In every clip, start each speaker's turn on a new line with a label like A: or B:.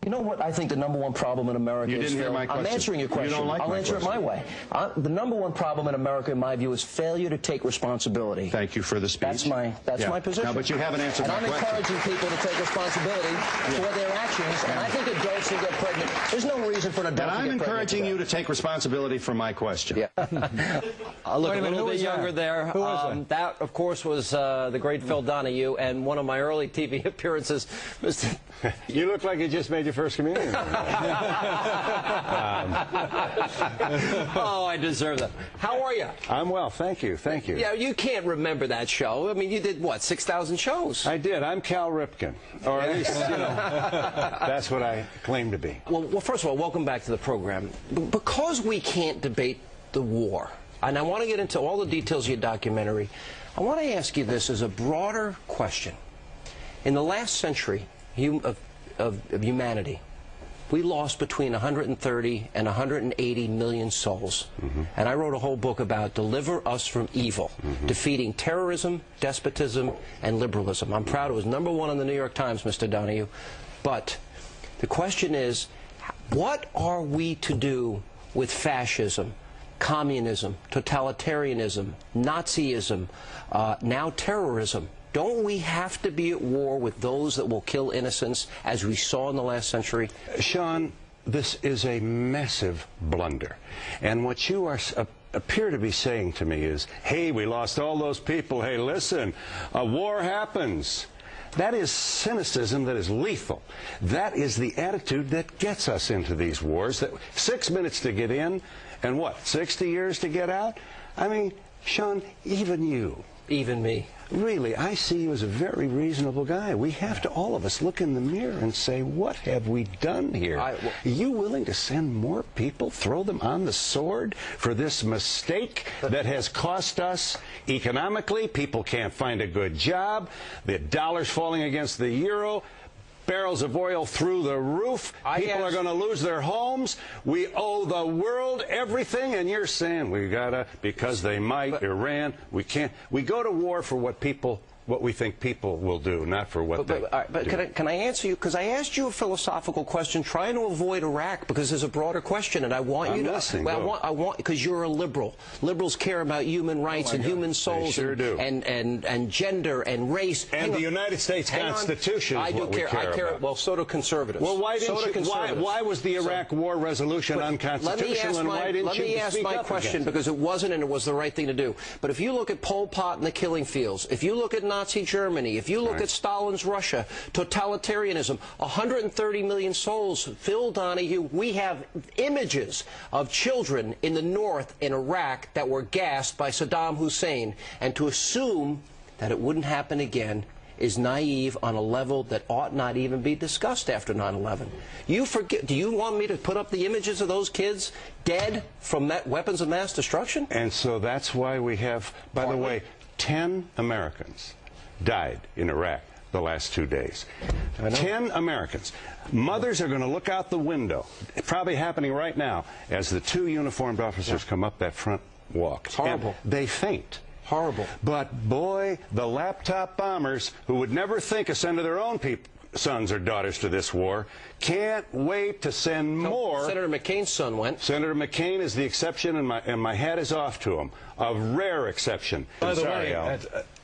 A: You know what I think the number one problem in America is?
B: You didn't hear my question.
A: I'm answering your question.
B: You don't like
A: I'll answer it my way. The number one problem in America, in my view, is failure to take responsibility.
B: Thank you for the speech.
A: That's my position.
B: No, but you haven't answered my question.
A: And I'm encouraging people to take responsibility for their actions, and I think adults who get pregnant, there's no reason for an adult to get pregnant.
B: And I'm encouraging you to take responsibility for my question.
C: Yeah. I look a little bit younger there.
D: Who was
C: that, of course, was the great Phil Donahue, and one of my early TV appearances.
D: You look like you just made your first communion.
C: Oh, I deserve that. How are you?
D: I'm well, thank you, thank you.
C: Yeah, you can't remember that show. I mean, you did, what, 6,000 shows?
D: I did. I'm Cal Ripken, or at least, you know, that's what I claim to be.
C: Well, first of all, welcome back to the program. Because we can't debate the war, and I want to get into all the details of your documentary, I want to ask you this as a broader question. In the last century of humanity, we lost between 130 and 180 million souls. And I wrote a whole book about Deliver Us from Evil, defeating terrorism, despotism, and liberalism. I'm proud it was #1 in the New York Times, Mr. Donahue. But the question is, what are we to do with fascism, communism, totalitarianism, Nazism, now terrorism? Don't we have to be at war with those that will kill innocents, as we saw in the last century?
D: Sean, this is a massive blunder. And what you appear to be saying to me is, hey, we lost all those people. Hey, listen, a war happens. That is cynicism that is lethal. That is the attitude that gets us into these wars. That 6 minutes to get in, and what, 60 years to get out? I mean, Sean, even you.
C: Even me.
D: Really, I see you as a very reasonable guy. We have to, all of us, look in the mirror and say, what have we done here? Are you willing to send more people, throw them on the sword for this mistake that has cost us economically? People can't find a good job. The dollar's falling against the euro. Barrels of oil through the roof. People are going to lose their homes. We owe the world everything, and you're saying we gotta, because they might, Iran, we can't. We go to war for what we think people will do, not for what they do.
C: Can I answer you? Because I asked you a philosophical question trying to avoid Iraq, because there's a broader question, and I want you to.
D: Listening,
C: well, I want because you're a liberal. Liberals care about human rights and human souls, and gender and race.
D: And the United States Constitution is what we care about.
C: Well, so do conservatives.
D: Well, why didn't you? Why was the Iraq War resolution unconstitutional? And why didn't you speak up against it?
C: Let me ask my question, because it wasn't, and it was the right thing to do. But if you look at Pol Pot and the killing fields, if you look at Nazi Germany, if you look at Stalin's Russia, totalitarianism, 130 million souls, Phil Donahue, we have images of children in the north in Iraq that were gassed by Saddam Hussein, and to assume that it wouldn't happen again is naive on a level that ought not even be discussed after 9/11. You forget? Do you want me to put up the images of those kids dead from weapons of mass destruction?
D: And so that's why we have, by the way, 10 Americans died in Iraq the last 2 days. 10 Americans. Mothers are going to look out the window, probably happening right now, as the 2 uniformed officers come up that front walk.
C: It's horrible.
D: And they faint.
C: Horrible.
D: But boy, the laptop bombers, who would never think of sending their own sons or daughters to this war, can't wait to send more.
C: Senator McCain's son went.
D: Senator McCain is the exception, and my hat is off to him. A rare exception.
E: By the way,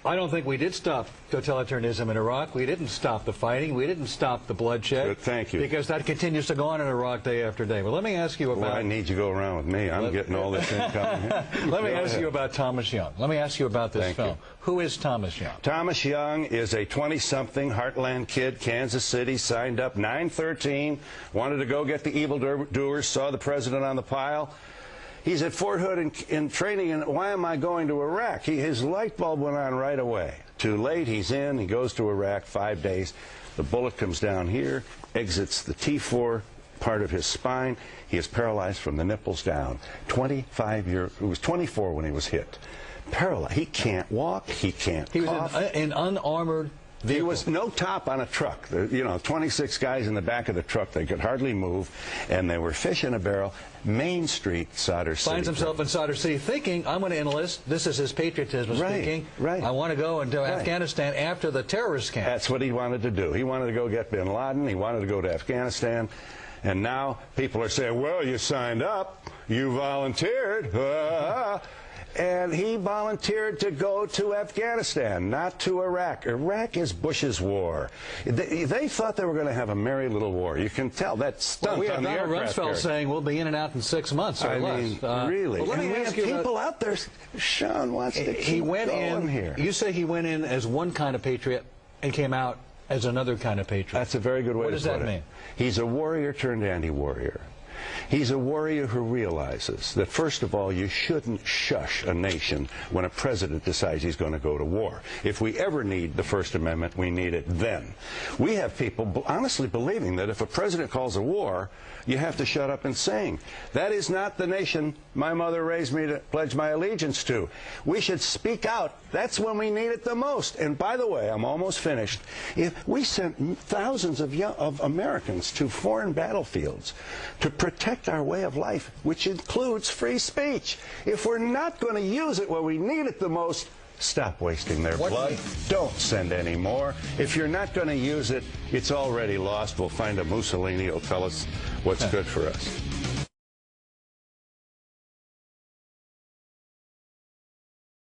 E: I don't think we did stop totalitarianism in Iraq. We didn't stop the fighting. We didn't stop the bloodshed.
D: Good, thank you.
E: Because that continues to go on in Iraq day after day. But let me ask you about...
D: Well, I need you to go around with me. I'm getting all this income here.
E: Let me ask you about Thomas Young. Let me ask you about this film. Who is Thomas Young?
D: Thomas Young is a 20-something Heartland kid, Kansas City, signed up 9/13, wanted to go get the evildoers, saw the president on the pile. He's at Fort Hood in training, and why am I going to Iraq? His light bulb went on right away. Too late, he's in, he goes to Iraq, 5 days. The bullet comes down here, exits the T4 part of his spine. He is paralyzed from the nipples down. 25 years, he was 24 when he was hit. Paralyzed. He can't walk, he can't cough.
E: He was in unarmored vehicle.
D: There was no top on a truck. You know, 26 guys in the back of the truck. They could hardly move, and they were fish in a barrel. Main Street, Sadr City.
E: Finds himself in Sadr City thinking, I'm going to enlist. This is his patriotism speaking.
D: Right.
E: I want to go into Afghanistan after the terrorist camp.
D: That's what he wanted to do. He wanted to go get bin Laden. He wanted to go to Afghanistan. And now people are saying, well, you signed up. You volunteered. And he volunteered to go to Afghanistan, not to Iraq. Iraq is Bush's war. They thought they were going to have a merry little war. You can tell that stunt
E: we have
D: on the
E: Donald
D: aircraft
E: Rumsfeld
D: carrier.
E: saying we'll be in and out in 6 months or less.
D: mean, really.
E: Well, let
D: and
E: me
D: we
E: ask
D: have
E: you
D: people out there. Sean wants to keep
E: he went
D: going
E: in
D: here.
E: You say he went in as one kind of patriot and came out as another kind of patriot.
D: That's a very good way to put it.
E: What does that mean?
D: He's a warrior turned anti-warrior. He's a warrior who realizes that, first of all, you shouldn't shush a nation when a president decides he's going to go to war. If we ever need the First Amendment, we need it then. We have people honestly believing that if a president calls a war, you have to shut up and sing. That is not the nation my mother raised me to pledge my allegiance to. We should speak out. That's when we need it the most. And by the way, I'm almost finished. If we sent thousands of Americans to foreign battlefields to protect our way of life, which includes free speech, if we're not going to use it when we need it the most, stop wasting their blood. Don't send any more. If you're not going to use it, it's already lost. We'll find a Mussolini who'll tell us what's good for us.